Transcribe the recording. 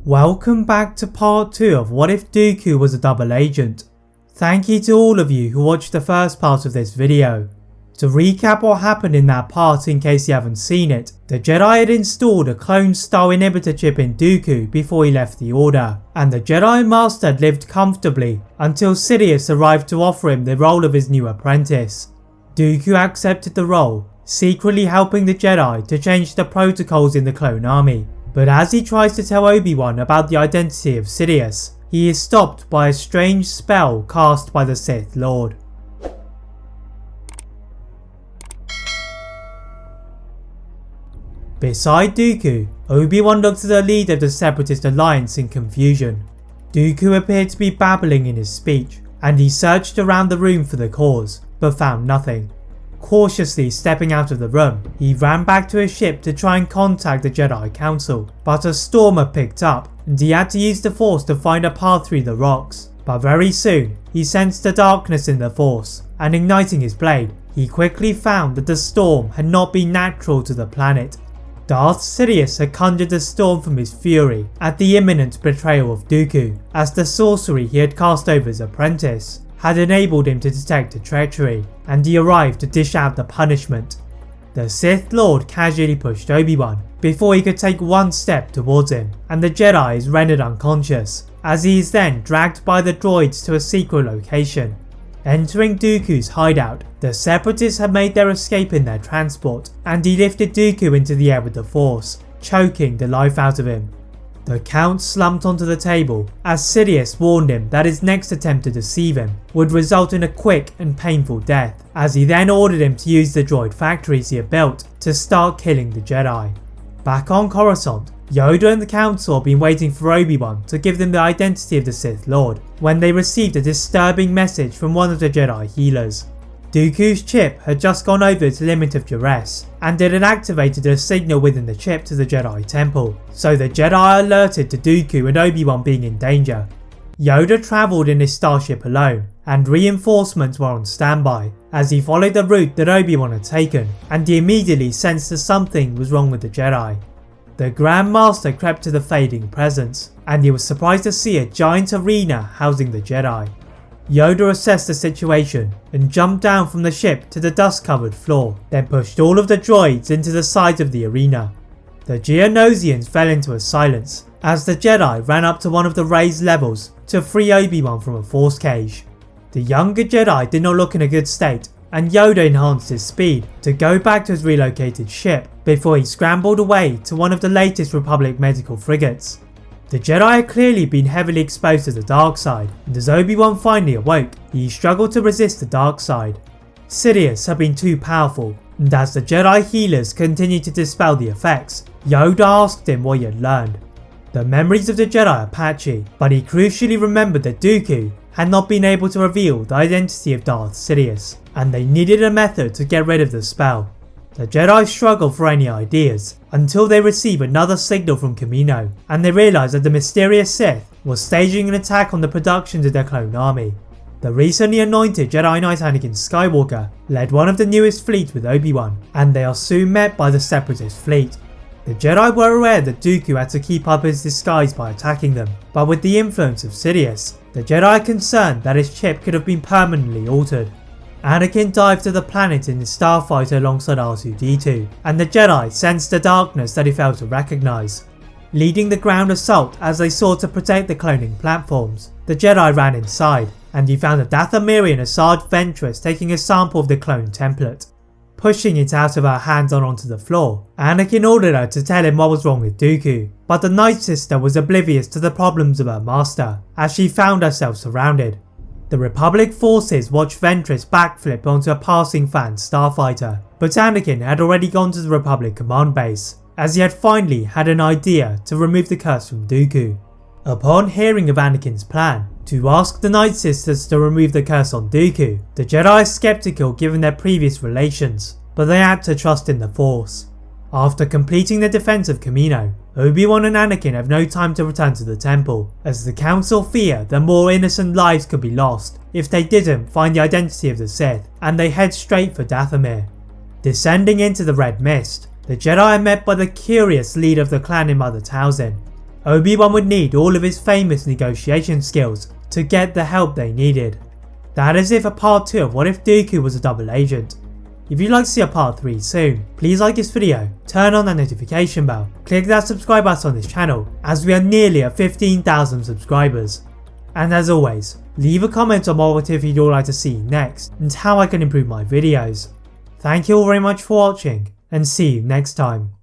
Welcome back to part 2 of What If Dooku Was a Double Agent. Thank you to all of you who watched the first part of this video. To recap what happened in that part in case you haven't seen it, the Jedi had installed a clone-style inhibitor chip in Dooku before he left the Order, and the Jedi Master had lived comfortably until Sidious arrived to offer him the role of his new apprentice. Dooku accepted the role, secretly helping the Jedi to change the protocols in the clone army. But as he tries to tell Obi-Wan about the identity of Sidious, he is stopped by a strange spell cast by the Sith Lord. Beside Dooku, Obi-Wan looked at the leader of the Separatist Alliance in confusion. Dooku appeared to be babbling in his speech, and he searched around the room for the cause, but found nothing. Cautiously stepping out of the room, he ran back to his ship to try and contact the Jedi Council, but a storm had picked up and he had to use the Force to find a path through the rocks. But very soon, he sensed the darkness in the Force, and igniting his blade, he quickly found that the storm had not been natural to the planet. Darth Sidious had conjured the storm from his fury at the imminent betrayal of Dooku, as the sorcery he had cast over his apprentice had enabled him to detect a treachery, and he arrived to dish out the punishment. The Sith Lord casually pushed Obi-Wan before he could take one step towards him, and the Jedi is rendered unconscious, as he is then dragged by the droids to a secret location. Entering Dooku's hideout, the Separatists had made their escape in their transport, and he lifted Dooku into the air with the Force, choking the life out of him. The Count slumped onto the table as Sidious warned him that his next attempt to deceive him would result in a quick and painful death, as he then ordered him to use the droid factories he had built to start killing the Jedi. Back on Coruscant, Yoda and the Council had been waiting for Obi-Wan to give them the identity of the Sith Lord when they received a disturbing message from one of the Jedi healers. Dooku's chip had just gone over its limit of duress, and it had activated a signal within the chip to the Jedi Temple, so the Jedi alerted to Dooku and Obi-Wan being in danger. Yoda travelled in his starship alone, and reinforcements were on standby, as he followed the route that Obi-Wan had taken, and he immediately sensed that something was wrong with the Jedi. The Grand Master crept to the fading presence, and he was surprised to see a giant arena housing the Jedi. Yoda assessed the situation and jumped down from the ship to the dust-covered floor, then pushed all of the droids into the sides of the arena. The Geonosians fell into a silence as the Jedi ran up to one of the raised levels to free Obi-Wan from a Force cage. The younger Jedi did not look in a good state, and Yoda enhanced his speed to go back to his relocated ship before he scrambled away to one of the latest Republic medical frigates. The Jedi had clearly been heavily exposed to the dark side, and as Obi-Wan finally awoke, he struggled to resist the dark side. Sidious had been too powerful, and as the Jedi healers continued to dispel the effects, Yoda asked him what he had learned. The memories of the Jedi are patchy, but he crucially remembered that Dooku had not been able to reveal the identity of Darth Sidious, and they needed a method to get rid of the spell. The Jedi struggle for any ideas until they receive another signal from Kamino, and they realise that the mysterious Sith was staging an attack on the productions of their clone army. The recently anointed Jedi Knight Anakin Skywalker led one of the newest fleets with Obi-Wan, and they are soon met by the Separatist fleet. The Jedi were aware that Dooku had to keep up his disguise by attacking them, but with the influence of Sidious, the Jedi are concerned that his chip could have been permanently altered. Anakin dived to the planet in his starfighter alongside R2-D2, and the Jedi sensed the darkness that he failed to recognise. Leading the ground assault as they sought to protect the cloning platforms, the Jedi ran inside, and he found a Dathomirian Asajj Ventress taking a sample of the clone template. Pushing it out of her hands onto the floor, Anakin ordered her to tell him what was wrong with Dooku, but the Night Sister was oblivious to the problems of her master, as she found herself surrounded. The Republic forces watched Ventress backflip onto a passing fan starfighter, but Anakin had already gone to the Republic command base, as he had finally had an idea to remove the curse from Dooku. Upon hearing of Anakin's plan to ask the Night Sisters to remove the curse on Dooku, the Jedi are skeptical given their previous relations, but they had to trust in the Force. After completing the defense of Kamino, Obi-Wan and Anakin have no time to return to the temple, as the Council fear that more innocent lives could be lost if they didn't find the identity of the Sith, and they head straight for Dathomir. Descending into the red mist, the Jedi are met by the curious leader of the clan in Mother Talzin. Obi-Wan would need all of his famous negotiation skills to get the help they needed. That is it for part 2 of What If Dooku Was a Double Agent. If you'd like to see a part 3 soon, please like this video, turn on that notification bell, click that subscribe button on this channel as we are nearly at 15,000 subscribers. And as always, leave a comment on what if you'd all like to see next and how I can improve my videos. Thank you all very much for watching and see you next time.